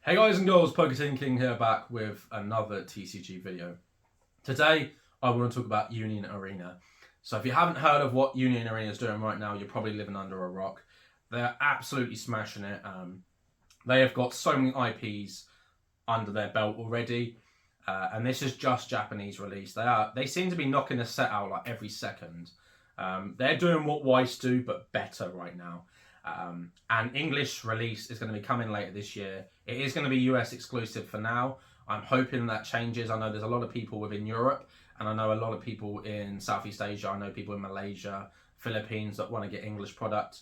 Hey guys and girls, King here back with another TCG video. Today I want to talk about Union Arena. So if you haven't heard of what Union Arena is doing right now, you're probably living under a rock. They're absolutely smashing it. They have got so many IPs under their belt already, and this is just Japanese release. They seem to be knocking a set out like every second. They're doing what Weiss do, but better right now. And English release is going to be coming later this year. It is going to be US exclusive for now. I'm hoping that changes. I know there's a lot of people within Europe, and I know a lot of people in Southeast Asia. I know people in Malaysia, Philippines that want to get English product.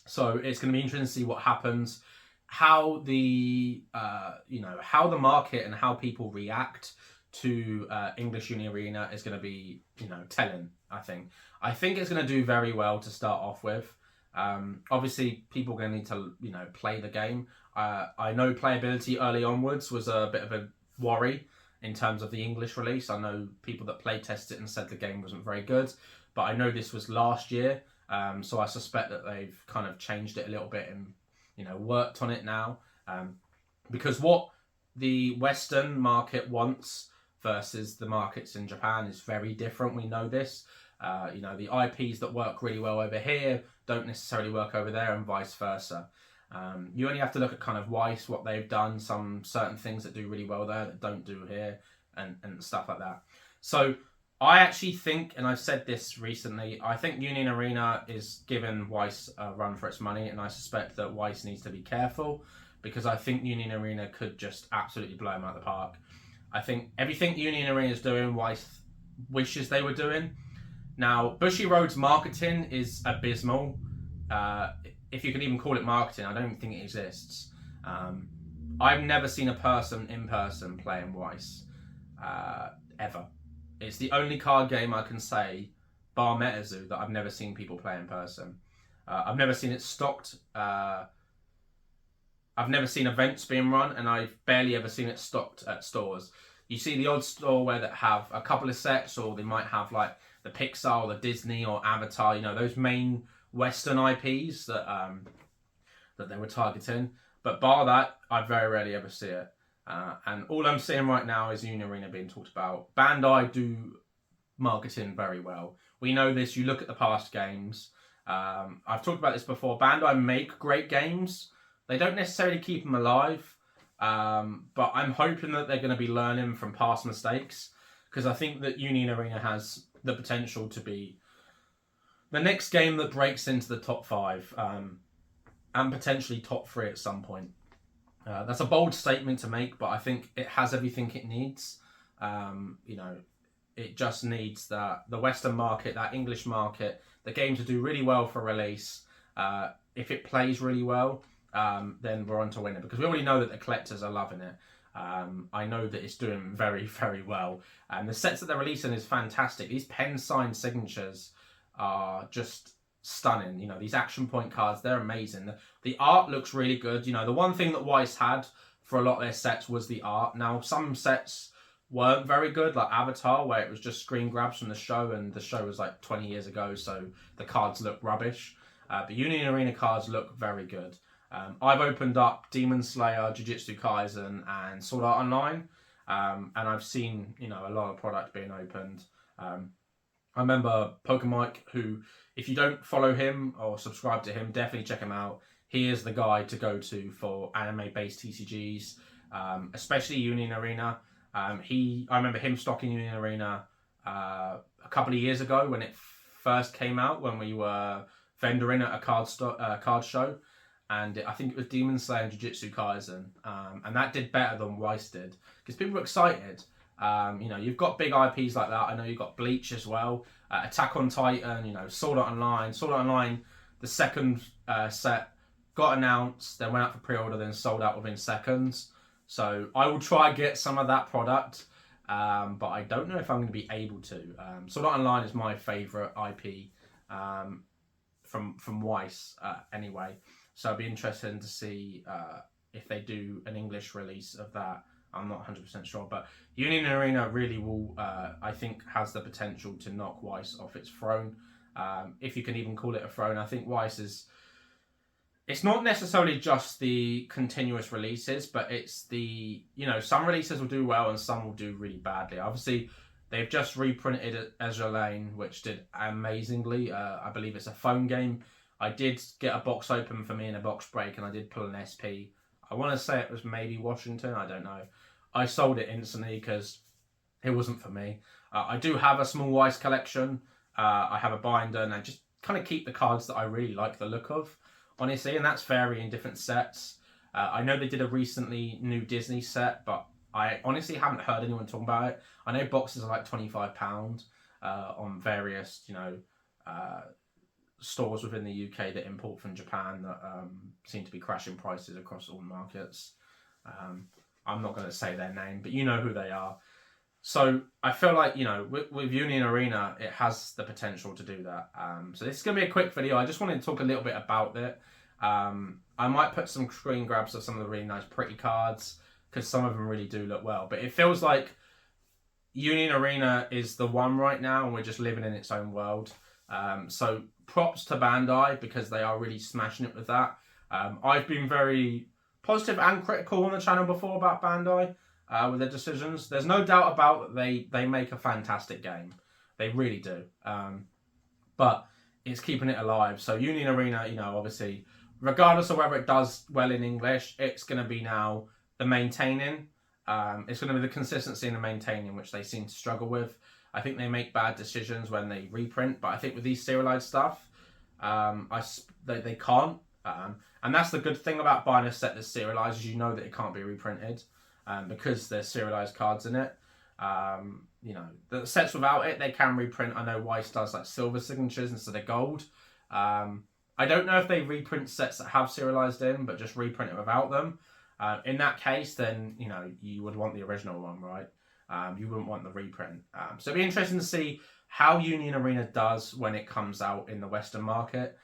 So it's going to be interesting to see what happens, how the how the market and how people react to English Union Arena is going to be telling. I think it's going to do very well to start off with. Obviously, people are going to need to play the game. I know playability early onwards was a bit of a worry in terms of the English release. I know people that play tested it and said the game wasn't very good, but I know this was last year, so I suspect that they've kind of changed it a little bit and worked on it now, because what the Western market wants versus the markets in Japan is very different. We know this. The IPs that work really well over here don't necessarily work over there, and vice versa. You only have to look at kind of Weiss, what they've done, some certain things that do really well there that don't do here, and stuff like that. So I actually think, and I've said this recently, I think Union Arena is giving Weiss a run for its money, and I suspect that Weiss needs to be careful, because I think Union Arena could just absolutely blow them out of the park. I think everything Union Arena is doing, Weiss wishes they were doing. Now, Bushiroad's marketing is abysmal. If you can even call it marketing, I don't think it exists. I've never seen a person in person playing Weiss, ever. It's the only card game I can say, bar MetaZoo, that I've never seen people play in person. I've never seen it stocked. I've never seen events being run, and I've barely ever seen it stocked at stores. You see the odd store where they have a couple of sets, or they might have like the Pixar or the Disney or Avatar, those main Western IPs that they were targeting. But bar that, I very rarely ever see it. And all I'm seeing right now is Union Arena being talked about. Bandai do marketing very well. We know this. You look at the past games. I've talked about this before. Bandai make great games. They don't necessarily keep them alive. But I'm hoping that they're going to be learning from past mistakes, because I think that Union Arena has the potential to be the next game that breaks into the top 5, and potentially top 3 at some point. That's a bold statement to make, but I think it has everything it needs. It just needs the Western market, that English market, the game to do really well for release. If it plays really well, then we're on to win it, because we already know that the collectors are loving it. I know that it's doing very, very well. And the sets that they're releasing is fantastic. These pen signed signatures are just stunning. These action point cards, they're amazing. The art looks really good. The one thing that Weiss had for a lot of their sets was the art. Now, some sets weren't very good, like Avatar, where it was just screen grabs from the show, and the show was like 20 years ago, so the cards look rubbish. But Union Arena cards look very good. I've opened up Demon Slayer, Jujutsu Kaisen, and Sword Art Online, and I've seen a lot of product being opened. I remember Pokemike, who, if you don't follow him or subscribe to him, definitely check him out. He is the guy to go to for anime-based TCGs, especially Union Arena. I remember him stocking Union Arena a couple of years ago when it first came out, when we were vendoring at a card show. And I think it was Demon Slayer and Jujutsu Kaisen. And that did better than Weiss did, because people were excited. You've got big IPs like that. I know you've got Bleach as well. Attack on Titan, Sword Art Online. Sword Art Online, the second set got announced, then went out for pre-order, then sold out within seconds. So I will try and get some of that product, but I don't know if I'm going to be able to. Sword Art Online is my favourite IP from Weiss anyway. So it'll be interesting to see if they do an English release of that. I'm not 100% sure, but Union Arena really will, I think, has the potential to knock Weiss off its throne. If you can even call it a throne. I think Weiss it's not necessarily just the continuous releases, but it's the, some releases will do well and some will do really badly. Obviously, they've just reprinted Azure Lane, which did amazingly. I believe it's a phone game. I did get a box open for me in a box break, and I did pull an SP. I want to say it was maybe Washington. I don't know. I sold it instantly because it wasn't for me. I do have a small Weiss collection. I have a binder, and I just kind of keep the cards that I really like the look of, honestly, and that's varying different sets. I know they did a recently new Disney set, but I honestly haven't heard anyone talking about it. I know boxes are like £25 on various, stores within the UK that import from Japan that seem to be crashing prices across all markets. I'm not going to say their name, but you know who they are. So I feel like, with Union Arena, it has the potential to do that. So this is going to be a quick video. I just wanted to talk a little bit about it. I might put some screen grabs of some of the really nice pretty cards, because some of them really do look well. But it feels like Union Arena is the one right now, and we're just living in its own world. So props to Bandai, because they are really smashing it with that. I've been very positive and critical on the channel before about Bandai with their decisions. There's no doubt about that they make a fantastic game. They really do. But it's keeping it alive. So Union Arena, obviously, regardless of whether it does well in English, it's going to be now the maintaining. It's going to be the consistency in the maintaining, which they seem to struggle with. I think they make bad decisions when they reprint, but I think with these serialized stuff, they can't. And that's the good thing about buying a set that's serialized, is you know that it can't be reprinted because there's serialized cards in it. The sets without it, they can reprint. I know Weiss does like silver signatures instead of gold. I don't know if they reprint sets that have serialized in, but just reprint it without them. In that case, then, you would want the original one, right? You wouldn't want the reprint. So it'd be interesting to see how Union Arena does when it comes out in the Western market.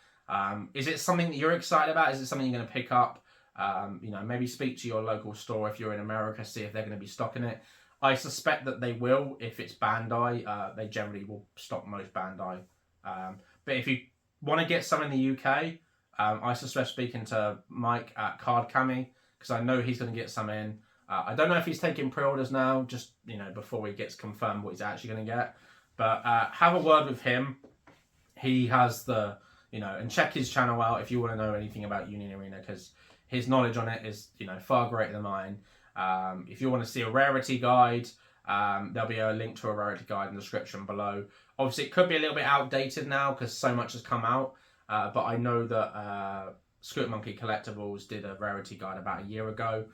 Is it something that you're excited about? Is it something you're going to pick up? Maybe speak to your local store if you're in America, see if they're going to be stocking it. I suspect that they will if it's Bandai. They generally will stock most Bandai. But if you want to get some in the UK, I suspect speaking to Mike at Cardmarket, because I know he's going to get some in. I don't know if he's taking pre-orders now, just, before he gets confirmed what he's actually going to get. But have a word with him. He has the, and check his channel out if you want to know anything about Union Arena, because his knowledge on it is, far greater than mine. If you want to see a Rarity guide, there'll be a link to a Rarity guide in the description below. Obviously, it could be a little bit outdated now because so much has come out. But I know that Scooter Monkey Collectibles did a Rarity guide about a year ago,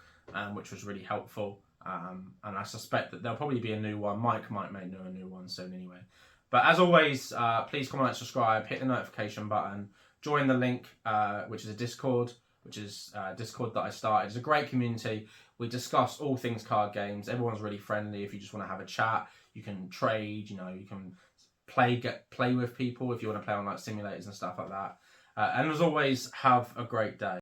which was really helpful. And I suspect that there'll probably be a new one. Mike might make a new one soon anyway. But as always, please comment, subscribe, hit the notification button, join the link, which is a Discord, which is Discord that I started. It's a great community. We discuss all things card games. Everyone's really friendly. If you just want to have a chat, you can trade, you can play with people if you want to play on like simulators and stuff like that. And as always, have a great day.